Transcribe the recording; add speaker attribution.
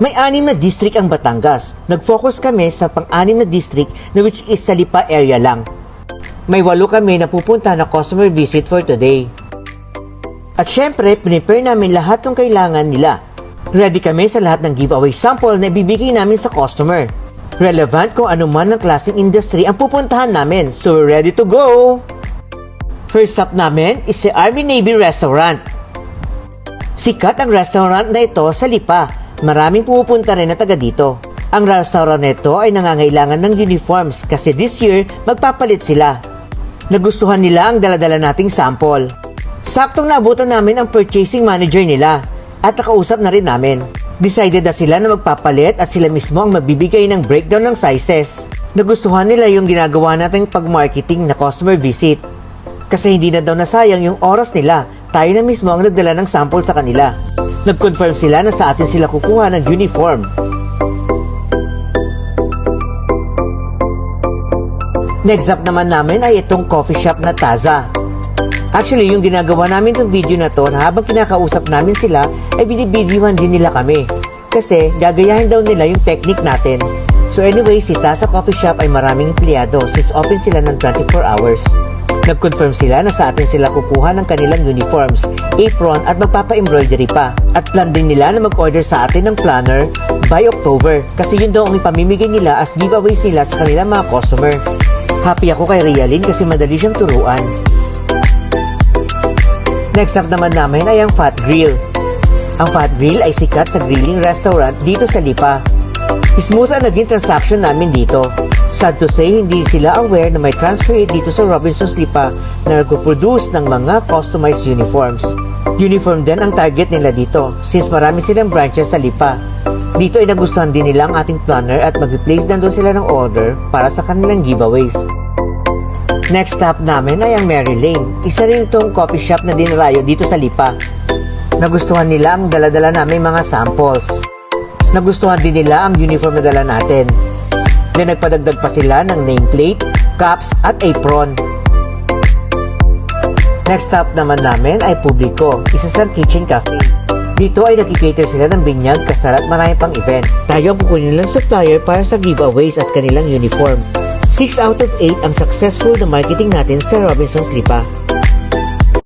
Speaker 1: May 6 na district ang Batangas. Nag-focus kami sa pang-6 na district na which is sa Lipa area lang. May 8 kami na pupunta na customer visit for today. At syempre, pinipare namin lahat ng kailangan nila. Ready kami sa lahat ng giveaway sample na ibibigay namin sa customer. Relevant kung ano man ang klaseng industry ang pupuntahan namin. So we're ready to go! First stop namin is si Army Navy Restaurant. Sikat ang restaurant na ito sa Lipa. Maraming pupunta rin na taga dito. Ang restaurant na ito ay nangangailangan ng uniforms kasi this year magpapalit sila. Nagustuhan nila ang daladala nating sample. Saktong naabutan namin ang purchasing manager nila at nakausap na rin namin. Decided na sila na magpapalit at sila mismo ang magbibigay ng breakdown ng sizes. Nagustuhan nila yung ginagawa nating pag-marketing na customer visit. Kasi hindi na daw nasayang yung oras nila, tayo na mismo ang nagdala ng sample sa kanila. Nag-confirm sila na sa atin sila kukuha ng uniform. Next up naman namin ay itong coffee shop na Taza. Actually, yung ginagawa namin itong video na to na habang kinakausap namin sila ay binibidyohan din nila kami. Kasi gagayahin daw nila yung technique natin. So anyway, si Taza Coffee Shop ay maraming empleyado since open sila ng 24 hours. Nag-confirm sila na sa atin sila kukuha ng kanilang uniforms, apron at magpapa-embroidery pa. At plan din nila na mag-order sa atin ng planner by October kasi yun daw ang ipamimigay nila as giveaways nila sa kanilang mga customer. Happy ako kay Rialin kasi madali siyang turuan. Next up naman namin ay ang Fat Grill. Ang Fat Grill ay sikat sa grilling restaurant dito sa Lipa. Smooth ang naging transaction namin dito. Sad to say, hindi sila aware na may transfer aid dito sa Robinsons Lipa na nagpo-produce ng mga customized uniforms. Uniform din ang target nila dito since marami silang branches sa Lipa. Dito ay nagustuhan din nila ang ating planner at mag-replace na doon sila ng order para sa kanilang giveaways. Next stop namin ay ang Mary Lane. Isa rin itong coffee shop na dinarayo dito sa Lipa. Nagustuhan nila ang dala-dala namin mga samples. Nagustuhan din nila ang uniform na dala natin. Then nagpadagdag pa sila ng nameplate, caps at apron. Next stop naman namin ay Publico, isa sa kitchen cafe. Dito ay nagki-cater sila ng binyag, kasal at marami pang event. Tayo ang kukunin nilang supplier para sa giveaways at kanilang uniform. 6 out of 8 ang successful na marketing natin sa Robinsons Lipa.